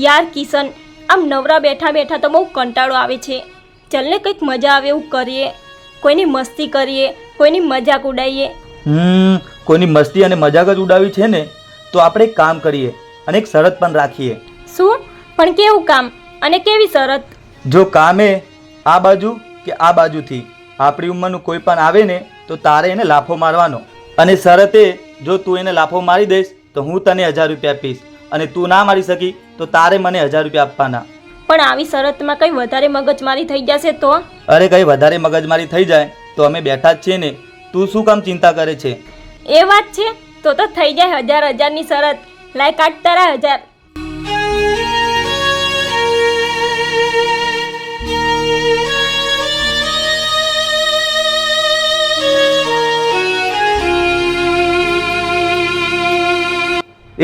યાર કિશન, આમ નવરા બેઠા બેઠા તો બહુ કંટાળો આવે છે. ચલને કંઈક મજા આવે એવું કરીએ, કોઈની મસ્તી કરીએ, કોઈની મજાક ઉડાવીએ. કોઈની મસ્તી અને મજાક જ ઉડાવી છે ને, તો આપણે એક કામ કરીએ અને એક શરત પણ રાખીએ. શું? પણ કેવું કામ અને કેવી શરત? જો કામે આ બાજુ કે આ બાજુથી આપણી ઉંમરનું કોઈ પણ આવે ને તો તારે એને લાફો મારવાનો, અને શરતે જો તું એને લાફો મારી દઈશ તો હું તને 1000 રૂપિયા આપીશ, અને તું ના મારી શકી તો તારે મને 1000 રૂપિયા આપવાના. પણ આવી શરતમાં કંઈ વધારે મગજમારી થઈ જશે તો? અરે કંઈ વધારે મગજમારી થઈ જાય તો અમે બેઠા જ છીએ ને, તું શું કામ ચિંતા કરે છે? એ વાત છે તો થઈ જાય 1000 ની શરત. લાય કાઢ તારા 1000.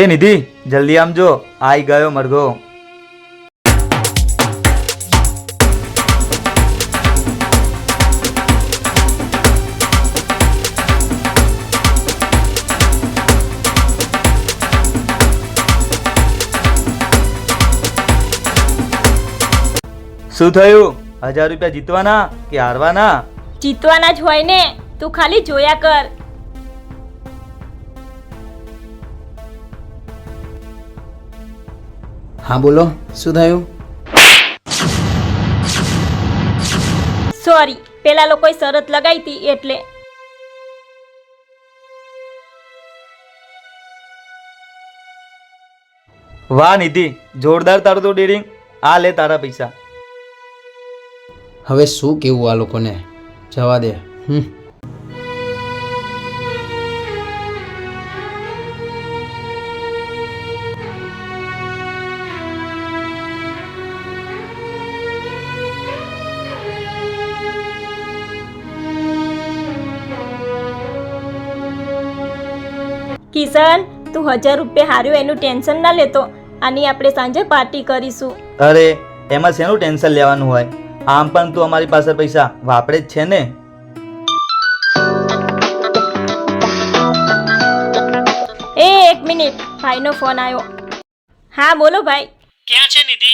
એ નિધિ, જલ્દી આમ જો, આઈ ગયો મરઘો. શું થયું? 1000 રૂપિયા જીતવાના કે હારવાના? જીતવાના જ હોય ને, તું ખાલી જોયા કર. હા બોલો, શું થયું? સોરી, પેલા લોકોએ શરત લગાવી હતી એટલે. વાહ નિધિ, જોરદાર તારું તો ડેરિંગ. આ લે તારા પૈસા. હવે શું કેવું આ લોકોને, જવા દે. કિશન, તું 1000 રૂપિયા હાર્યો એનું ટેન્શન ના લેતો. આની આપણે સાંજે પાર્ટી કરીશું. અરે એમાં શેનું ટેન્શન લેવાનું હોય? આમ પણ તું અમારી પાસે પૈસા વાપરે જ છે ને. એક મિનિટ, ભાઈનો ફોન આવ્યો. હા બોલો ભાઈ. ક્યાં છે નિધિ?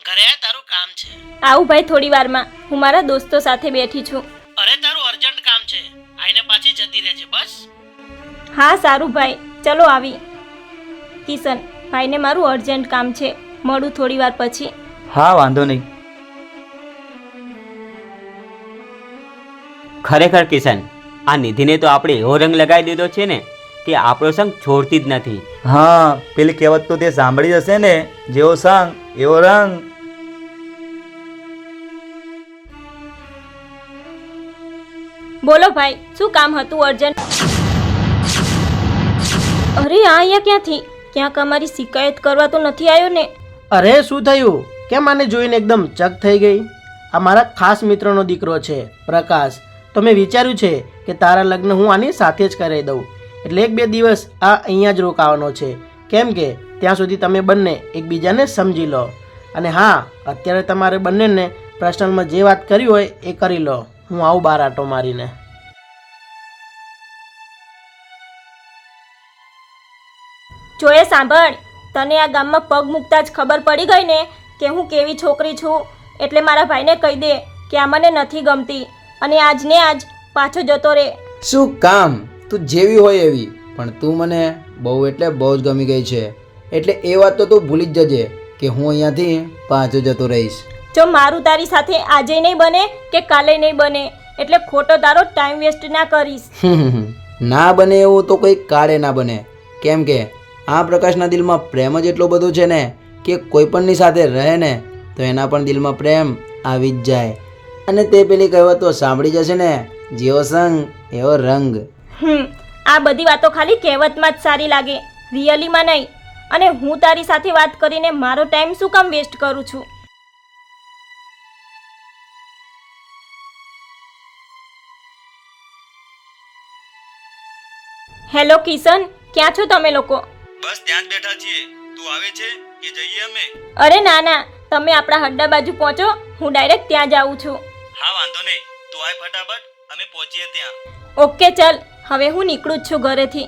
ઘરે આ, તારું કામ છે. આવું ભાઈ થોડી વારમાં. હું મારા દોસ્તો સાથે બેઠી છું. અરે તારું અર્જન્ટ કામ છે, આઈને પાછી જતી રહેજે બસ. હા સારું ભાઈ, ચલો આવી. કિશન, ભાઈને મારું અર્જન્ટ કામ છે, મળું થોડી વાર પછી. હા વાંધો નહીં. ખરેખર કિશન, આ નિધિને તો આપણે એવો રંગ લગાવી દીધો છે ને કે આપણો સંગ છોડતી જ નથી. હા, પેલી કહેવત તો તે સાંભળી હશે ને, જેવો સંગ એવો રંગ. બોલો ભાઈ, શું કામ હતું અર્જન્ટ? અરે આ અહીંયા ક્યાંથી? ક્યાંક અમારી શિકાયત કરવા તો નથી આવ્યો ને? અરે શું થયું? કેમ આને જોઈને એકદમ ચક થઈ ગઈ? આ મારા ખાસ મિત્રનો દીકરો છે પ્રકાશ. તો મેં વિચાર્યું છે કે તારા લગ્ન હું આની સાથે જ કરાવી દઉં, એટલે 1-2 દિવસ આ અહીંયા જ રોકાવાનો છે. કેમ કે ત્યાં સુધી તમે બંને એકબીજાને સમજી લો. અને હા, અત્યારે તમારે બંનેને પર્સનલમાં જે વાત કરી હોય એ કરી લો. હું આવું બહાર આટો મારીને. જોયે સાંભળ, તને આ ગામમાં પગ મૂકતા જ ખબર પડી ગઈ ને કે હું કેવી છોકરી છું, એટલે મારા ભાઈને કહી દે કે આ મને નથી ગમતી અને આજ ને આજ પાછો જતો રહે. શું કામ? તું જેવી હોય એવી, પણ તું મને બહુ એટલે બહુ જ ગમી ગઈ છે. એટલે એ વાત તો તું ભૂલી જ જજે કે હું અહીંયાથી પાછો જતો રહીશ. જો મારું તારી સાથે આજે નહીં બને કે કાલે નહીં બને, એટલે ખોટો તારો ટાઈમ વેસ્ટ ના કરીશ. ના બને એવું તો કોઈ કાળે ના બને. કેમ કે આ પ્રકાશના દિલમાં પ્રેમ જ એટલો બધો છે ને કે કોઈ પણની સાથે રહે ને તો એના પણ દિલમાં પ્રેમ આવી જ જાય. અને તે પેલી કહેવત તો સાંભળી જશે ને, જેવો સંગ એવો રંગ. આ બધી વાતો ખાલી કહેવતમાં જ સારી લાગે, રિયલીમાં નહીં. અને હું તારી સાથે વાત કરીને મારો ટાઈમ શું કામ વેસ્ટ કરું છું? હેલો કિશન, ક્યાં છો તમે લોકો? બસ ત્યાં જ બેઠા છીએ. તું આવે છે કે જઈએ અમે? અરે ના ના, તમે આપણા હડ્ડા બાજુ પહોંચો, હું ડાયરેક્ટ ત્યાં જાઉં છું. હા વાંધો નહીં, તું આય ફટાફટ, અમે પહોંચીએ ત્યાં. ઓકે ચલ, હવે હું નીકળું જ છું ઘરેથી.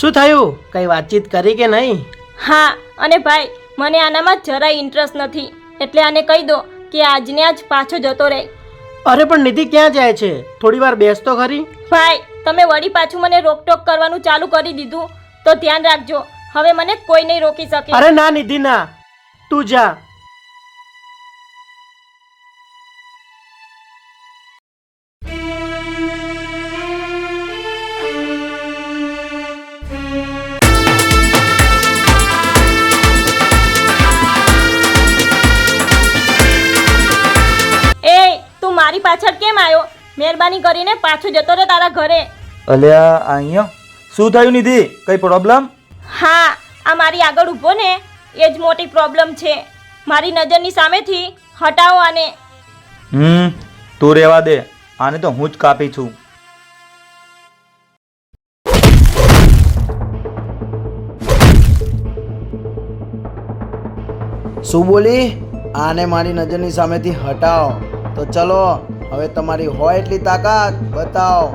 શું થયું? કઈ વાતચીત કરી કે નહીં? હા, અને ભાઈ મને આનામાં જરાય ઇન્ટરેસ્ટ નથી, એટલે આને કહી દો કે આજને આજ પાછો જતો રહે. અરે પણ નિધિ ક્યાં જાય છે? થોડી વાર બેસ તો ખરી. ભાઈ તમે વળી પાછું મને રોકટોક કરવાનું ચાલુ કરી દીધું તો ધ્યાન રાખજો, હવે મને કોઈ નહીં રોકી શકે. અરે ના નિધિ ના, તું જા. એ તું મારી પાછળ કેમ આવ્યો? મહેરબાની કરીને પાછો જતો રહે તારા ઘરે. અલ્યા અહીંયા શું થયું નિધિ? કઈ પ્રોબ્લેમ? હા, આ મારી આગળ ઊભો ને એ જ મોટી પ્રોબ્લેમ છે. મારી નજરની સામેથી હટાવો આને. તું રહેવા દે, આને તો હું જ કાપી છું. શું બોલી? આને મારી નજરની સામેથી હટાવો. તો ચલો હવે તમારી હોય એટલી તાકાત બતાવો.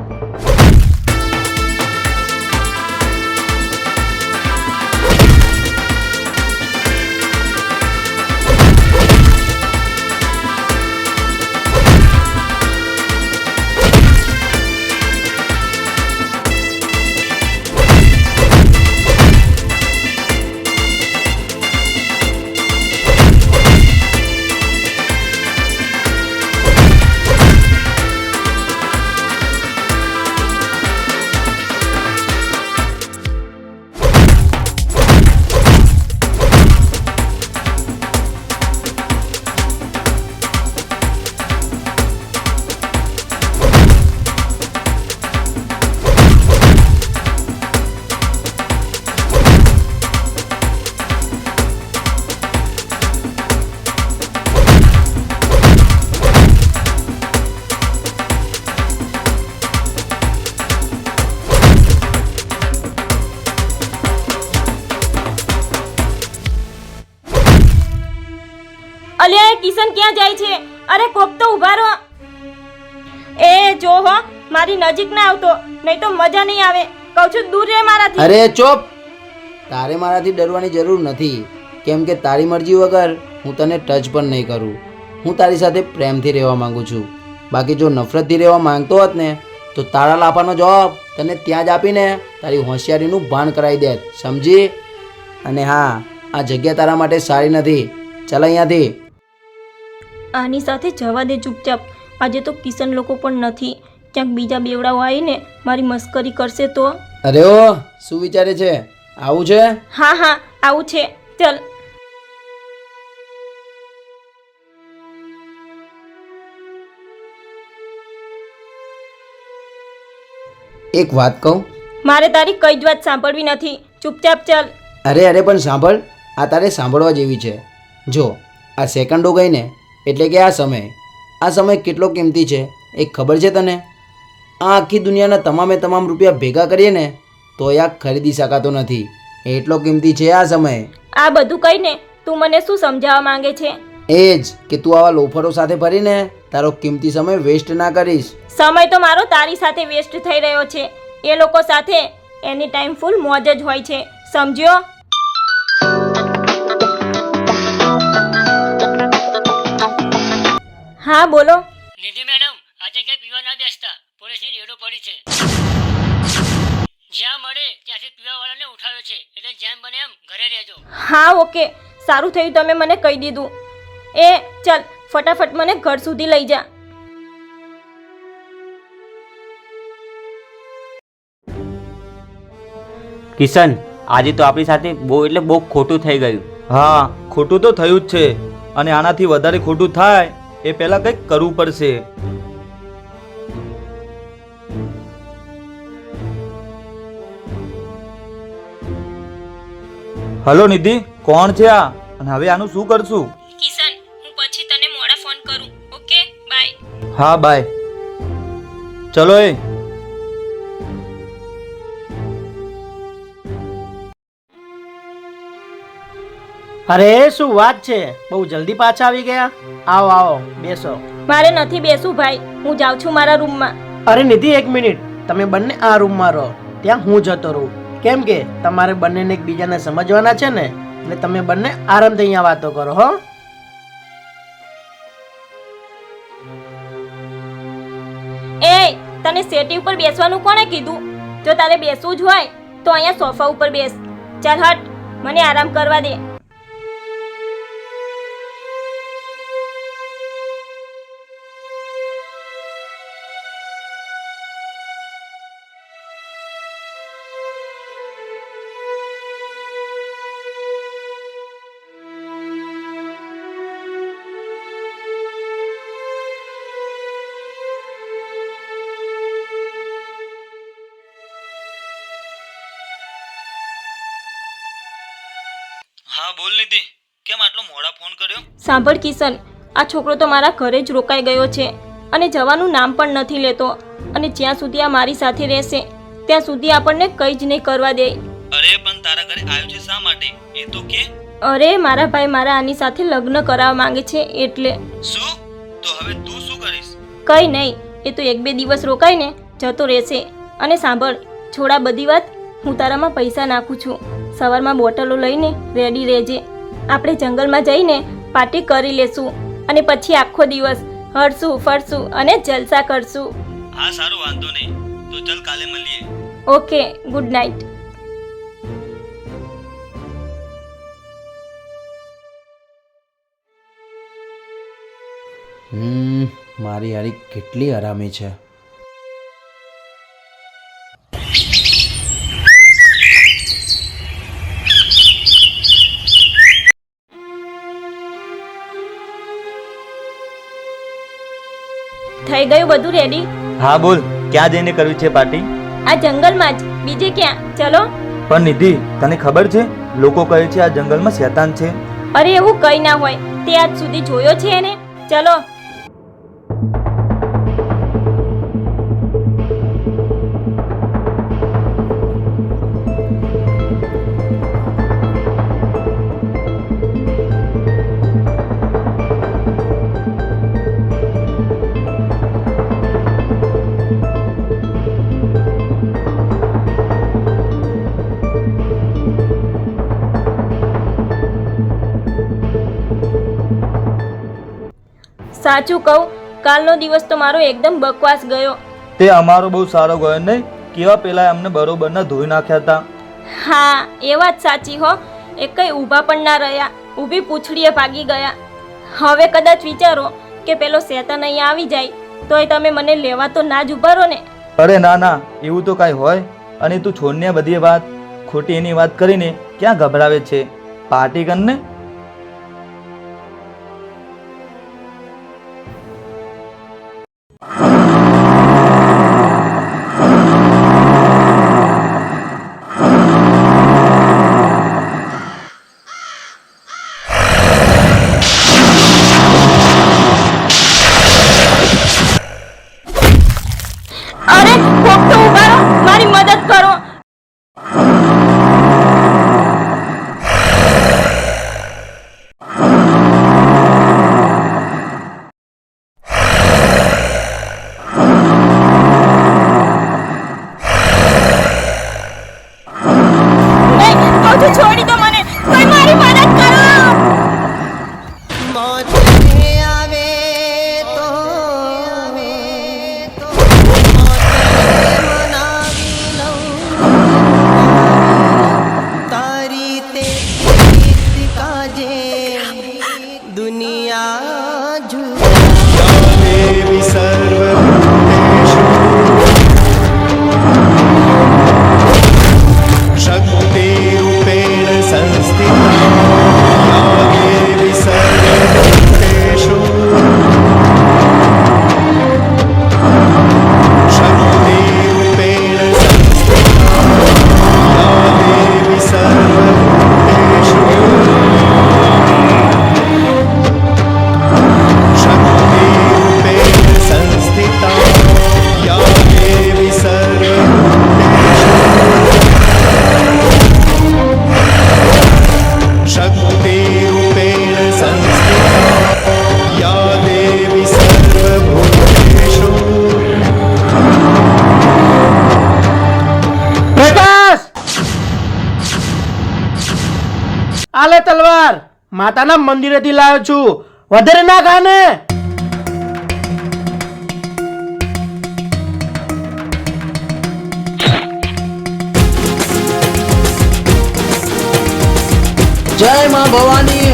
અલ્યા એ કિશન ક્યાં જાય છે? અરે કોક તો ઊભા રહો. એ જો હો, મારી નજીક ના આવતો, નહીં તો મજા નહીં આવે. કહું છું દૂર રહે મારાથી. અરે ચૂપ! તારે મારાથી ડરવાની જરૂર નથી, કેમ કે તારી મરજી વગર હું તને ટચ પણ નહીં કરું. હું તારી સાથે પ્રેમથી રહેવા માંગુ છું. બાકી જો નફરતથી રહેવા માંગતો હોત ને તો તારા લાફાનો જવાબ તને ત્યાં જ આપીને તારી હોશિયારીનું ભાન કરાવી દેત, સમજી? અને હા, આ જગ્યા તારા માટે સારી નથી. ચાલ અહીંયાથી. આની સાથે જવા દે ચૂપચાપ. આજે તો કિશન લોકો પણ નથી, ક્યાંક બીજા બેવડાઓ આવીને મારી મસ્કરી કરશે તો. અરે ઓ, શું વિચારે છે? આવું છે? હા હા આવું છે, ચલ. એક વાત કહું? મારે તારી કઈ જ વાત સાંભળવી નથી, ચૂપચાપ ચલ. અરે પણ સાંભળ, આ તારે સાંભળવા જેવી છે. જો આ સેકન્ડો ગઈ ને એટલે કે આ સમય કેટલો કિંમતી છે એ ખબર છે તને? આ આખી દુનિયાના તમામ રૂપિયા ભેગા કરીએ ને તો આ ખરીદી શકાતો નથી, એટલો કિંમતી છે આ સમય. આ બધું કહીને તું મને શું સમજાવવા માંગે છે? એ જ કે તું આવા લોફરો સાથે ફરીને તારો કિંમતી સમય વેસ્ટ ના કરીશ. સમય તો મારો તારી સાથે વેસ્ટ થઈ રહ્યો છે. એ લોકો સાથે એની ટાઈમ ફૂલ મોજ જ હોય છે, સમજ્યો? હા બોલો. નિધિ મેડમ, આજે ક્યાંય પીવા ના બેસતા, પોલીસની રેડો પડી છે. જ્યાં મળે ત્યાંથી પીવાવાળાને ઉઠાવ્યો છે, એટલે જેમ બને એમ ઘરે રહેજો. હા ઓકે, સારું થયું તમે મને કહી દીધું. એ ચલ ફટાફટ મને ઘર સુધી લઈ જા. કિશન, આજે તો આપણી સાથે બહુ ખોટું થઈ ગયું. હા, ખોટું તો થયું જ છે, અને આનાથી વધારે ખોટું થાય એ પહેલા કંઈક કરવું પડશે. હલો નિધિ, કોણ છે આ? અને હવે આનું શું કરશું? કિશન, હું પછી તને મોડા ફોન કરું. Okay, bye. હા બાય. ચલો એ. અરે શું વાત છે, બહુ જલ્દી પાછા આવી ગયા. આવો આવો, બેસો. મારે નથી બેસવું ભાઈ, હું જાઉં છું મારા રૂમમાં. અરે નિધિ, એક મિનિટ. તમે બંને આ રૂમમાં રહો, ત્યાં હું જતો રહું. કેમ કે તમારે બંનેને એકબીજાને સમજવાના છે ને, અને તમે બંને આરામથી અહીંયા વાતો કરો હો. એ તને સેટી ઉપર બેસવાનું કોણે કીધું? જો તારે બેસવું જ હોય તો અહીંયા સોફા ઉપર બેસ. ચાલ હટ, મને આરામ કરવા દે. હા બોલ નિધિ, કેમ આટલો મોડા ફોન કર્યો? સાંભળ કિશન, આ છોકરો તો મારા ઘરે જ રોકાઈ ગયો છે અને જવાનું નામ પણ નથી લેતો. અને જ્યાં સુધી આ મારી સાથે રહેશે ત્યાં સુધી આપણને કંઈ જ નહીં કરવા દે. અરે પણ તારા ઘરે આવ્યો છે શા માટે એ તો કે. અરે મારા ભાઈ મારા આની સાથે લગ્ન કરાવવા માંગે છે એટલે. શું? તો હવે તું શું કરીશ? કંઈ નહીં, એ તો 1-2 દિવસ રોકાઈને જતો રહેશે. અને સાંભળ, છોડા બધી વાત, હું તારામાં પૈસા નાખું છું. સવારમાં બોટલો લઈને રેડી રહેજે. આપણે જંગલમાં જઈને પાર્ટી કરી લેશું અને પછી આખો દિવસ હરશું ફરશું અને જલસા કરશું. હા સારું, વાંધો નહીં. તો ચલ કાલે મળીએ. Okay, good night. મારી યારી કેટલી હરામી છે. થઈ ગયું બધું રેડી? હા બોલ, ક્યાં જઈને કરવી છે પાર્ટી? આ જંગલમાં જ, બીજે ક્યાં? ચલો. પણ નિધિ, તને ખબર છે લોકો કહે છે આ જંગલમાં શેતાન છે. અરે એવું કંઈ ના હોય, તે આજ સુધી જોયો છે એને. ચલો. સાચું કહું, કાલનો દિવસ તો મારો એકદમ બકવાસ ગયો. તે અમારો બહુ સારો ગયો નહીં? કેવા પેલા અમને બરોબરના ધોઈ નાખ્યા હતા. હા, એ વાત સાચી હો. એ કંઈ ઊભા પણ ના રહ્યા, ઊભી પૂંછડીએ ભાગી ગયા. હવે કદાચ વિચારો કે પેલો શેતાન અહીંયા આવી જાય તોય તમે મને લેવા તો ના જ ઊભા રહો ને. અરે ના ના, એવું તો કાંઈ હોય. અને તું છોડને બધી વાત, ખોટી એની વાત કરીને ક્યાં ગભરાવે છે? પાર્ટી કરને. અરે કોક તો ઊભા રહો, મારી મદદ કરો. નહીં, કહું છું છોડી દો મને. કોઈ મારી મદદ કરો. शक्तिरूपेण संस्थिता देवी सर्वभूतेषु शक्तिरूपेण संस्थिता देवी सर्वभूतेषु આ લે તલવાર, માતાના મંદિરેથી લાવ્યો છું, વધારે ના ખાને. જય માં ભવાની.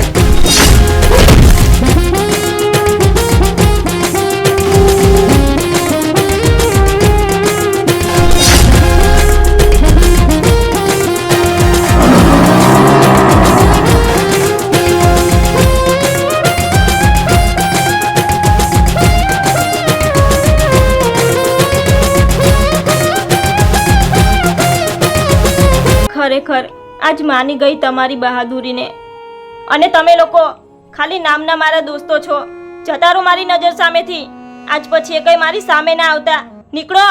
ખરેખર આજ માની ગઈ તમારી બહાદુરીને. અને તમે લોકો ખાલી નામના મારા દોસ્તો છો. જતા રહો મારી નજર સામેથી. આજ પછી એ કઈ મારી સામે ના આવતા. નીકળો.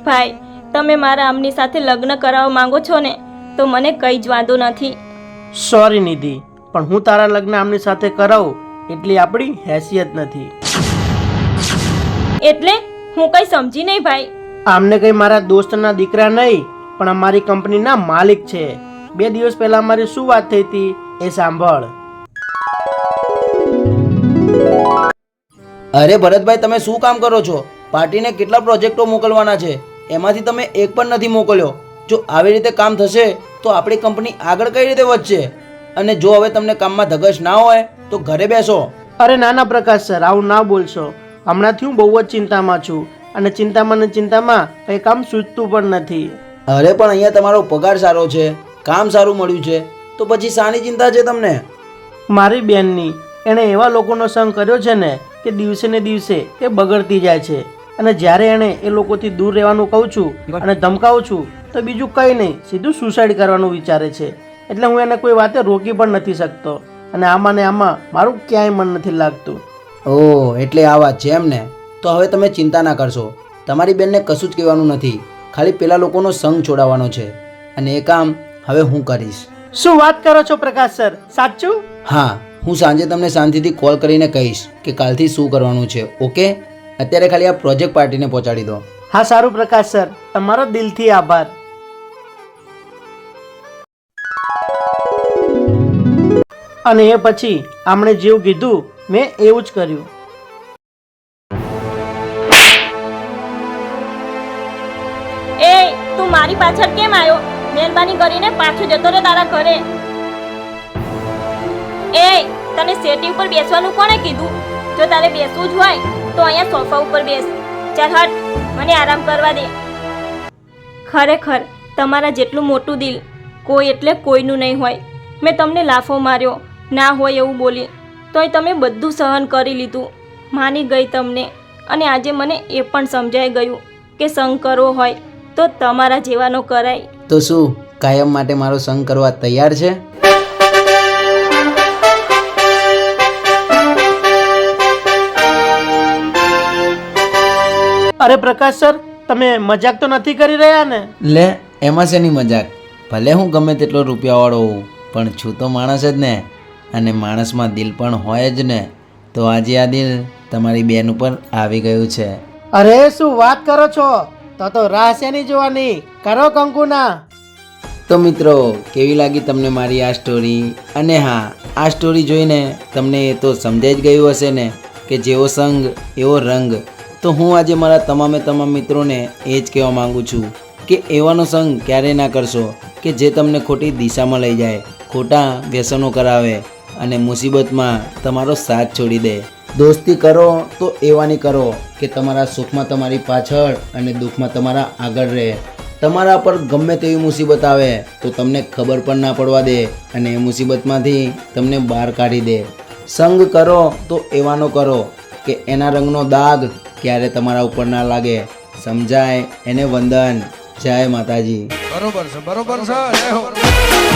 ભાઈ, તમે મારા આમની સાથે લગ્ન કરાવવા માંગો છો ને, તો મને કઈ જ વાંધો નથી. સોરી નિધિ, પણ હું તારા લગ્ન આમની સાથે કરાવું એટલી આપણી હેસિયત નથી. એટલે હું કઈ સમજી નહીં ભાઈ. આમને કઈ મારા દોસ્તના દીકરા નહીં, પણ અમારી કંપનીના માલિક છે. 2 દિવસ પહેલા અમારી શું વાત થઈ હતી એ સાંભળ. અરે ભરતભાઈ, તમે શું કામ કરો છો? પાર્ટીને કેટલા પ્રોજેક્ટો મોકલવાના છે, એમાંથી તમે એક પણ નથી મોકલ્યો. જો આવી રીતે કામ થશે તો આપણી કંપની આગળ કઈ રીતે વધશે? અને જો હવે તમને કામમાં ધગશ ના હોય તો ઘરે બેસો. અરે નાના પ્રકાશ સર, આવું ના બોલશો. હમણાંથી હું બહુ જ ચિંતામાં છું, અને ચિંતામાં ને ચિંતામાં કંઈ કામ સૂચતું પણ નથી. અરે પણ અહીંયા તમારો પગાર સારો છે, કામ સારું મળ્યું છે, તો પછી શાની ચિંતા છે તમને? મારી બેનની એણે એવા લોકોનો સંગ કર્યો છે ને કે દિવસે ને દિવસે એ બગડતી જાય છે. અને જ્યારે એણે એ લોકોથી દૂર રહેવાનું કહું છું અને ધમકાવું છું તો બીજું કંઈ નહીં, સીધું સુસાઇડ કરવાનું વિચારે છે. એટલે હું એને કોઈ વાતે રોકી પણ નથી શકતો, અને આમાં ને આમાં મારું ક્યાંય મન નથી લાગતું. ઓહ, એટલે આ વાત છે એમ ને? તો હવે તમે ચિંતા ના કરશો. તમારી બેનને કશું જ કહેવાનું નથી, ખાલી પેલા લોકોનો સંગ છોડાવવાનો છે, અને એ કામ હવે હું કરીશ. શું વાત કરો છો પ્રકાશ સર, સાચું? હા, હું સાંજે તમને શાંતિથી કોલ કરીને કહીશ કે કાલથી શું કરવાનું છે. ઓકે? અત્યારે ખાલી આ પ્રોજેક્ટ પાર્ટીને પહોંચાડી દો. હા સારું પ્રકાશ સર, તમારો દિલથી આભાર. અને એ પછી આમણે જેવું કીધું મેં એવું જ કર્યું. એ તું મારી પાછળ કેમ આવ્યો? મહેરબાની કરીને પાછો જતો રહે તારા ઘરે. એ તને સેટી ઉપર બેસવાનું કોણે કીધું? જો તારે બેસવું જ હોય તો અહીંયા સોફા ઉપર બેસ. ચાલ હટ, મને આરામ કરવા દે. ખરેખર તમારા જેટલું મોટું દિલ કોઈ એટલે કોઈનું નહીં હોય. મેં તમને લાફો માર્યો, ના હોય એવું બોલી, તોય તમે બધું સહન કરી લીધું. માની ગઈ તમને. અને આજે મને એ પણ સમજાઈ ગયું કે સંગ કરવો હોય તો તમારા જેવાનો કરાય. તો શું કાયમ માટે મારો સંગ કરવા તૈયાર છે? અરે પ્રકાશ સર, તમે મજાક તો નથી કરી રહ્યા ને? લે, એમાં શેની મજાક? ભલે હું ગમે તેટલો રૂપિયાવાળો હોઉં, પણ છું તો માણસ જ ને, અને માણસમાં દિલ પણ હોય જ ને. તો આજે આ દિલ તમારી બેન ઉપર આવી ગયું છે. અરે શું વાત કરો છો? તો રાહ શેની જોવાની? કરો કંકુના. તો મિત્રો, કેવી લાગી તમને મારી આ સ્ટોરી? અને હા, આ સ્ટોરી જોઈને તમને એ તો સમજાઈ જ ગયું હશે ને કે જેવો સંગ એવો રંગ. તો હું આજે મારા તમામ મિત્રોને એ જ કહેવા માંગુ છું કે એવાનો સંગ ક્યારેય ના કરશો કે જે તમને ખોટી દિશામાં લઈ જાય, ખોટા વ્યસનો કરાવે અને મુસીબતમાં તમારો સાથ છોડી દે. દોસ્તી કરો તો એવાની કરો કે તમારા સુખમાં તમારી પાછળ અને દુઃખમાં તમારા આગળ રહે. તમારા પર ગમે તેવી મુસીબત આવે તો તમને ખબર પણ ના પડવા દે અને એ મુસીબતમાંથી તમને બહાર કાઢી દે. સંગ કરો તો એવાનો કરો કે એના રંગનો દાગ ક્યારે તમારા ઉપર ના લાગે. સમજાય? એને વંદન. જય માતાજી. બરોબર છે, બરોબર છે. જય હો.